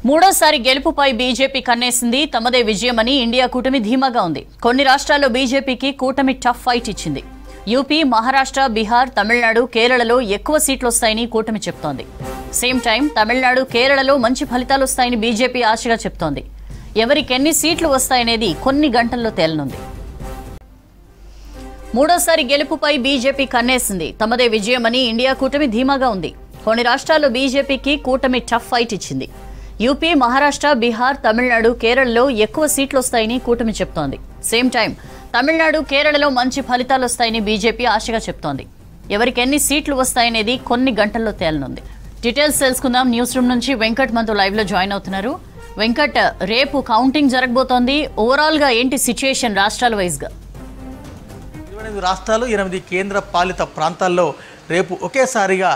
మూడోసారి గెలుపుపై BJP కన్నేసింది. తమదే విజయమని India కూటమి ధీమాగా ఉంది. కొన్ని రాష్ట్రాల్లో బీజేపీకి కూటమి టఫ్ ఫైట్ ఇచ్చింది. యూపీ, మహారాష్ట్ర, బీహార్, తమిళనాడు, కేరళలో ఎక్కువ సీట్లు వస్తాయని కూటమి చెప్తోంది. సేమ్ టైం తమిళనాడు, కేరళలో మంచి ఫలితాలు వస్తాయని బీజేపీ ఆశగా చెప్తోంది. ఎవరికి ఎన్ని సీట్లు వస్తాయనేది కొన్ని గంటల్లో తేలనుంది. మూడోసారి గెలుపుపై బీజేపీ కన్నేసింది. తమదే విజయమని ఇండియా కూటమి ధీమాగా ఉంది. కొన్ని రాష్ట్రాల్లో బీజేపీకి కూటమి టఫ్ ఫైట్ ఇచ్చింది. యూపీ, మహారాష్ట్ర, బీహార్, తమిళనాడు, కేరళలో ఎక్కువ సీట్లు వస్తాయని కూటమి చెప్తోంది. సేమ్ టైం తమిళనాడు, కేరళలో మంచి ఫలితాలు వస్తాయని బీజేపీ ఆశగా చెప్తోంది. ఎవరికి ఎన్ని సీట్లు వస్తాయనేది కొన్ని గంటల్లో తేలనుంది. డీటెయిల్స్ తెలుసుకుందాం. న్యూస్ రూమ్ నుంచి వెంకట్ మనతో లైవ్ లో జాయిన్ అవుతున్నారు. వెంకట్, రేపు కౌంటింగ్ జరగబోతోంది. ఓవరాల్ గా ఏంటి సిచ్యుయేషన్ రాష్ట్రాల వైజ్ గా? 28 రాష్ట్రాలు, 8 కేంద్ర పాలిత ప్రాంతాల్లో రేపు ఒకేసారిగా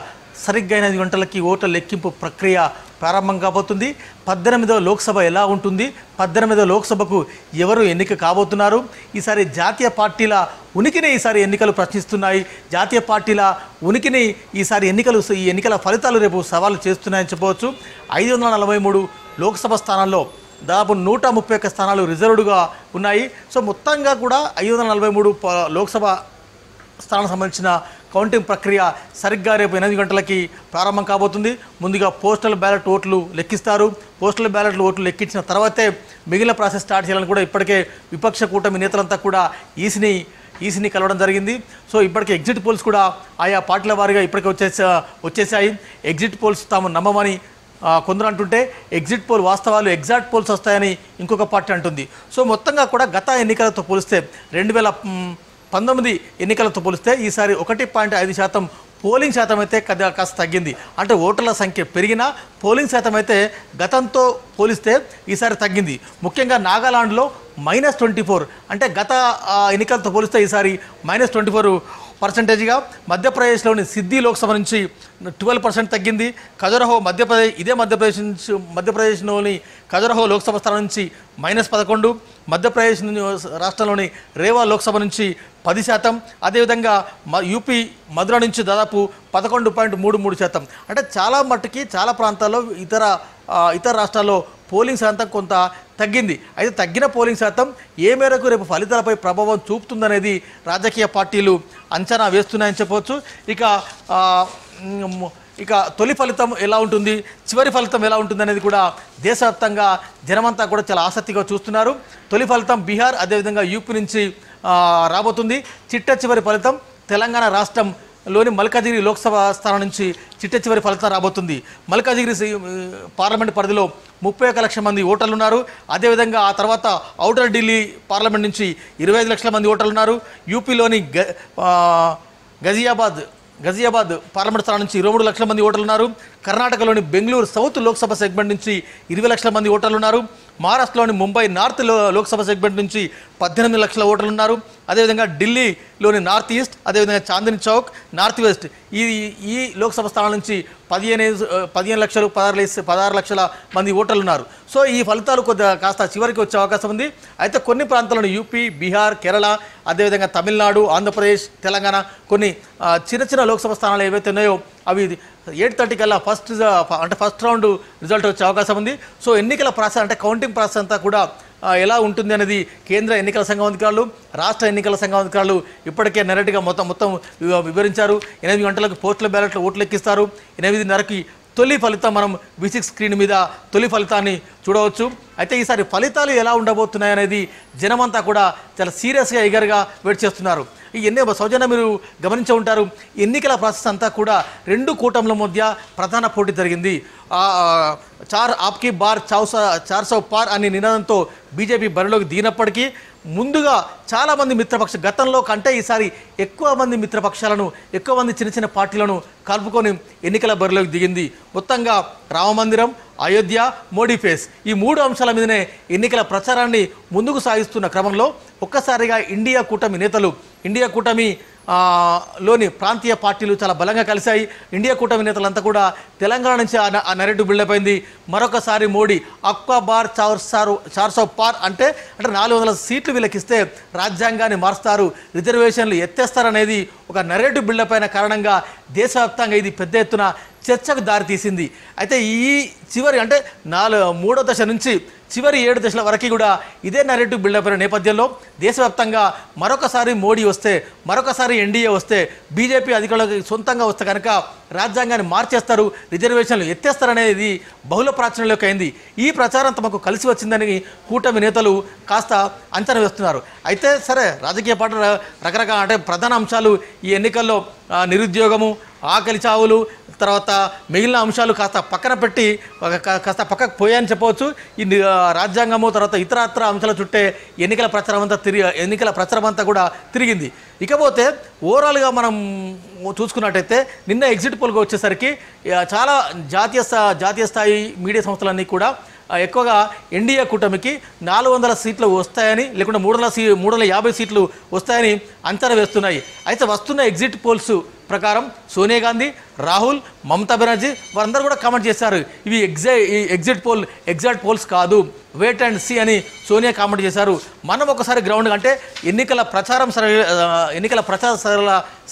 సరిగ్గా 8 గంటలకి ఓట్ల లెక్కింపు ప్రక్రియ ప్రారంభం కాబోతుంది. 18వ లోక్సభ ఎలా ఉంటుంది, 18వ లోక్సభకు ఎవరు ఎన్నిక కాబోతున్నారు, ఈసారి జాతీయ పార్టీల ఉనికిని ఈసారి ఎన్నికలు ప్రశ్నిస్తున్నాయి. జాతీయ పార్టీల ఉనికిని ఈసారి ఈ ఎన్నికల ఫలితాలు రేపు సవాలు చేస్తున్నాయని చెప్పవచ్చు. 543 లోక్సభ స్థానాల్లో దాదాపు 131 స్థానాలు రిజర్వ్డ్గా ఉన్నాయి. సో మొత్తంగా కూడా 543 లోక్సభ స్థానానికి సంబంధించిన కౌంటింగ్ ప్రక్రియ సరిగ్గా రేపు 8 గంటలకి ప్రారంభం కాబోతుంది. ముందుగా పోస్టల్ బ్యాలెట్ ఓట్లు లెక్కిస్తారు. పోస్టల్ బ్యాలెట్ ఓట్లు లెక్కించిన తర్వాతే మిగిలిన ప్రాసెస్ స్టార్ట్ చేయాలని కూడా ఇప్పటికే విపక్ష కూటమి నేతలంతా కూడా ఈసీని కలవడం జరిగింది. సో ఇప్పటికే ఎగ్జిట్ పోల్స్ కూడా ఆయా పార్టీల వారీగా ఇప్పటికే వచ్చేసాయి. ఎగ్జిట్ పోల్స్ తాము నమ్మమని కొందరు అంటుంటే, ఎగ్జిట్ పోల్ వాస్తవాలు ఎగ్జాక్ట్ పోల్స్ వస్తాయని ఇంకొక పార్టీ అంటుంది. సో మొత్తంగా కూడా గత ఎన్నికలతో పోలిస్తే 2019 ఎన్నికలతో పోలిస్తే ఈసారి 1.5% పోలింగ్ శాతం అయితే కాస్త తగ్గింది. అంటే ఓటర్ల సంఖ్య పెరిగినా పోలింగ్ శాతం అయితే గతంతో పోలిస్తే ఈసారి తగ్గింది. ముఖ్యంగా నాగాలాండ్లో -24, అంటే గత ఎన్నికలతో పోలిస్తే ఈసారి -24%గా. మధ్యప్రదేశ్లోని సిద్ధి లోక్సభ నుంచి 12% తగ్గింది. ఖజురహో మధ్యప్రదేశ్లోని ఖజురహో లోక్సభ స్థానం నుంచి -11, మధ్యప్రదేశ్ రాష్ట్రంలోని రేవా లోక్సభ నుంచి 10%, అదేవిధంగా యూపీ మధుర నుంచి దాదాపు 11.33%. అంటే చాలా మట్టుకి చాలా ప్రాంతాల్లో ఇతర రాష్ట్రాల్లో పోలింగ్ శాతం కొంత తగ్గింది. అయితే తగ్గిన పోలింగ్ శాతం ఏ మేరకు రేపు ఫలితాలపై ప్రభావం చూపుతుందనేది రాజకీయ పార్టీలు అంచనా వేస్తున్నాయని చెప్పవచ్చు. ఇక తొలి ఫలితం ఎలా ఉంటుంది, చివరి ఫలితం ఎలా ఉంటుంది అనేది కూడా దేశవ్యాప్తంగా జనమంతా కూడా చాలా ఆసక్తిగా చూస్తున్నారు. తొలి ఫలితం బీహార్, అదేవిధంగా యూపీ నుంచి రాబోతుంది. చిట్ట చివరి ఫలితం తెలంగాణ రాష్ట్రంలోని మల్కాజిగిరి లోక్సభ స్థానం నుంచి చిట్ట చివరి ఫలితం రాబోతుంది. మల్కాజిగిరి పార్లమెంట్ పరిధిలో 31 లక్షల మంది ఓటర్లు ఉన్నారు. అదేవిధంగా ఆ తర్వాత ఔటర్ ఢిల్లీ పార్లమెంట్ నుంచి 25 లక్షల మంది ఓటర్లు ఉన్నారు. యూపీలోని గజియాబాద్ పార్లమెంట్ స్థానం నుంచి 23 లక్షల మంది ఓటర్లు ఉన్నారు. కర్ణాటకలోని బెంగళూరు సౌత్ లోక్సభ సెగ్మెంట్ నుంచి 20 లక్షల మంది ఓటర్లు ఉన్నారు. మహారాష్ట్రలోని ముంబై నార్త్ లోక్సభ సెగ్మెంట్ నుంచి 18 లక్షల ఓటర్లు ఉన్నారు. అదేవిధంగా ఢిల్లీలోని నార్త్ ఈస్ట్, అదేవిధంగా చాందిని చౌక్, నార్త్ వెస్ట్ ఈ లోక్సభ స్థానాల నుంచి 15 లక్షలు 16 లక్షల మంది ఓటర్లు ఉన్నారు. సో ఈ ఫలితాలు కాస్త చివరికి వచ్చే అవకాశం ఉంది. అయితే కొన్ని ప్రాంతాలను యూపీ, బీహార్, కేరళ, అదేవిధంగా తమిళనాడు, ఆంధ్రప్రదేశ్, తెలంగాణ కొన్ని చిన్న లోక్సభ స్థానాలు ఏవైతే ఉన్నాయో అవి 8:30 కల్లా ఫస్ట్ రౌండ్ రిజల్ట్ వచ్చే అవకాశం ఉంది. సో ఎన్నికల ప్రాసెస్ అంటే కౌంటింగ్ ప్రాసెస్ అంతా కూడా ఎలా ఉంటుంది అనేది కేంద్ర ఎన్నికల సంఘం అధికారులు, రాష్ట్ర ఎన్నికల సంఘం అధికారులు ఇప్పటికే నెరటిగా మొత్తం వివరించారు. 8 గంటలకు పోస్టల్ బ్యాలెట్లు ఓట్లు లెక్కిస్తారు. 8:30కి తొలి ఫలితం మనం V6 స్క్రీన్ మీద తొలి ఫలితాన్ని చూడవచ్చు. అయితే ఈసారి ఫలితాలు ఎలా ఉండబోతున్నాయి అనేది జనమంతా కూడా చాలా సీరియస్గా ఎగర్గా వెయిట్ చేస్తున్నారు. సౌజన్య, మీరు గమనించే ఉంటారు, ఎన్నికల ప్రాసెస్ అంతా కూడా 2 కూటముల మధ్య ప్రధాన పోటీ జరిగింది. 4 ఆప్కి బార్ 400 పార్ అనే నినాదంతో బీజేపీ బరిలోకి దిగినప్పటికీ ముందుగా చాలామంది మిత్రపక్ష గతంలో కంటే ఈసారి ఎక్కువ మంది మిత్రపక్షాలను, ఎక్కువ మంది చిన్న పార్టీలను కలుపుకొని ఎన్నికల బరిలోకి దిగింది. మొత్తంగా రామమందిరం, అయోధ్య, మోడీ ఫేస్ ఈ 3 అంశాల మీదనే ఎన్నికల ప్రచారాన్ని ముందుకు సాగిస్తున్న క్రమంలో ఒక్కసారిగా ఇండియా కూటమి లోని ప్రాంతీయ పార్టీలు చాలా బలంగా కలిశాయి. ఇండియా కూటమి నేతలంతా కూడా తెలంగాణ నుంచి ఆ నెరేటివ్ బిల్డప్ అయింది. మరొకసారి మోడీ అక్వా బార్ 400 పార్ అంటే 400 సీట్లు వీళ్ళకిస్తే రాజ్యాంగాన్ని మారుస్తారు, రిజర్వేషన్లు ఎత్తేస్తారనేది ఒక నెరేటివ్ బిల్డప్ అయిన కారణంగా దేశవ్యాప్తంగా ఇది పెద్ద ఎత్తున చర్చకు దారితీసింది. అయితే ఈ చివరి అంటే మూడో దశ నుంచి చివరి 7 దశల వరకు కూడా ఇదే నెరేటివ్ బిల్డప్ అయిన నేపథ్యంలో దేశవ్యాప్తంగా మరొకసారి మోడీ వస్తే, మరొకసారి ఎన్డీఏ వస్తే, బీజేపీ అధికారులకు సొంతంగా వస్తే కనుక రాజ్యాంగాన్ని మార్చేస్తారు, రిజర్వేషన్లు ఎత్తేస్తారనేది బహుళ ప్రాచుర్యంలోకి అయింది. ఈ ప్రచారం తమకు కలిసి వచ్చిందని కూటమి నేతలు కాస్త అంచనా వేస్తున్నారు. అయితే సరే, రాజకీయ పార్టీల రకరకాల అంటే ప్రధాన అంశాలు ఈ ఎన్నికల్లో నిరుద్యోగము, ఆకలి చావులు, తర్వాత మిగిలిన అంశాలు కాస్త పక్కన పెట్టి కాస్త పక్కకు పోయాయని చెప్పవచ్చు. ఈ రాజ్యాంగము తర్వాత ఇతరత్ర అంశాల చుట్టే ఎన్నికల ప్రచారం అంతా కూడా తిరిగింది. ఇకపోతే ఓవరాల్గా మనం చూసుకున్నట్టయితే నిన్న ఎగ్జిట్ పోల్గా వచ్చేసరికి చాలా జాతీయ స్థాయి మీడియా సంస్థలన్నీ కూడా ఎక్కువగా ఎన్డీఏ కూటమికి 400 సీట్లు వస్తాయని, లేకుంటే 350 సీట్లు వస్తాయని అంచనా వేస్తున్నాయి. అయితే వస్తున్న ఎగ్జిట్ పోల్స్ ప్రకారం సోనియా గాంధీ, రాహుల్, మమతా బెనర్జీ వారందరూ కూడా కామెంట్ చేశారు, ఇవి ఎగ్జాక్ట్ పోల్స్ కాదు, వెయిట్ అండ్ సీ అని సోనియా కామెంట్ చేశారు. మనం ఒకసారి గ్రౌండ్ అంటే ఎన్నికల ప్రచార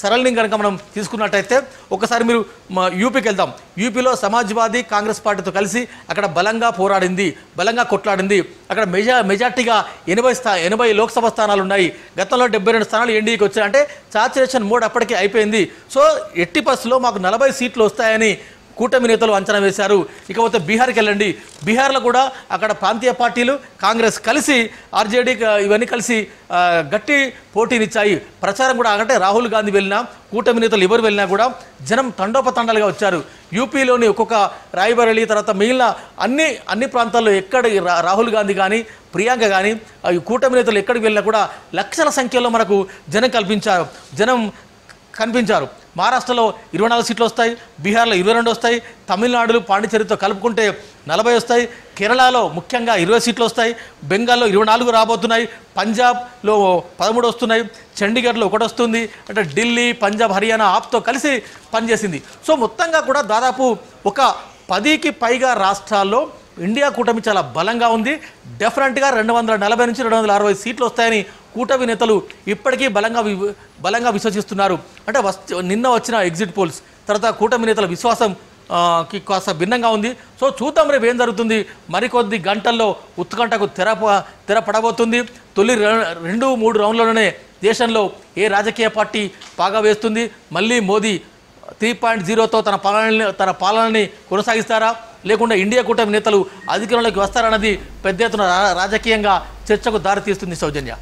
సరళిని కనుక మనం తీసుకున్నట్టయితే ఒకసారి మీరు యూపీకి వెళ్దాం. యూపీలో సమాజ్వాదీ కాంగ్రెస్ పార్టీతో కలిసి అక్కడ బలంగా పోరాడింది, బలంగా కొట్లాడింది. అక్కడ మెజార్టీగా 80 లోక్సభ స్థానాలు ఉన్నాయి. గతంలో 72 స్థానాలు ఎన్డీఏకి వచ్చాయి. అంటే సాచురేషన్ మోడ్ అప్పటికే అయిపోయింది. సో 80% మాకు 40 సీట్లు వస్తాయని కూటమి నేతలు అంచనా వేశారు. ఇకపోతే బీహార్కి వెళ్ళండి. బీహార్లో కూడా అక్కడ ప్రాంతీయ పార్టీలు, కాంగ్రెస్ కలిసి, ఆర్జేడీ ఇవన్నీ కలిసి గట్టి పోటీనిచ్చాయి. ప్రచారం కూడా అంటే రాహుల్ గాంధీ వెళ్ళినా, కూటమి నేతలు ఎవరు వెళ్ళినా కూడా జనం తండోపతండాలుగా వచ్చారు. యూపీలోని ఒక్కొక్క రాయ్బరేలీ తర్వాత మిగిలిన అన్ని ప్రాంతాల్లో ఎక్కడ రాహుల్ గాంధీ కానీ, ప్రియాంక కానీ, కూటమి నేతలు ఎక్కడికి వెళ్ళినా కూడా లక్షల సంఖ్యలో మనకు జనం కనిపించారు. మహారాష్ట్రలో 24 సీట్లు వస్తాయి, బీహార్లో 22 వస్తాయి, తమిళనాడులో పాండిచేరితో కలుపుకుంటే 40 వస్తాయి, కేరళలో ముఖ్యంగా 20 సీట్లు వస్తాయి, బెంగాల్లో 24 రాబోతున్నాయి, పంజాబ్లో 13 వస్తున్నాయి, చండీగఢ్లో 1 వస్తుంది. అంటే ఢిల్లీ, పంజాబ్, హర్యానా ఆప్తో కలిసి పనిచేసింది. సో మొత్తంగా కూడా దాదాపు ఒక 10కి పైగా రాష్ట్రాల్లో ఇండియా కూటమి చాలా బలంగా ఉంది. డెఫినెట్గా 240 నుంచి 260 సీట్లు వస్తాయని కూటమి నేతలు ఇప్పటికీ బలంగా విశ్వసిస్తున్నారు. అంటే నిన్న వచ్చిన ఎగ్జిట్ పోల్స్ తర్వాత కూటమి నేతల విశ్వాసం కాస్త భిన్నంగా ఉంది. సో చూద్దాం రేపు ఏం జరుగుతుంది. మరికొద్ది గంటల్లో ఉత్కంఠకు తెర పడబోతుంది. తొలి 2-3 రౌండ్లలోనే దేశంలో ఏ రాజకీయ పార్టీ పాగా వేస్తుంది, మళ్ళీ మోదీ 3.0తో తన పాలనని కొనసాగిస్తారా, లేకుండా ఇండియా కూటమి నేతలు అధికారంలోకి వస్తారన్నది పెద్ద ఎత్తున రాజకీయంగా చర్చకు దారితీస్తుంది. సౌజన్య.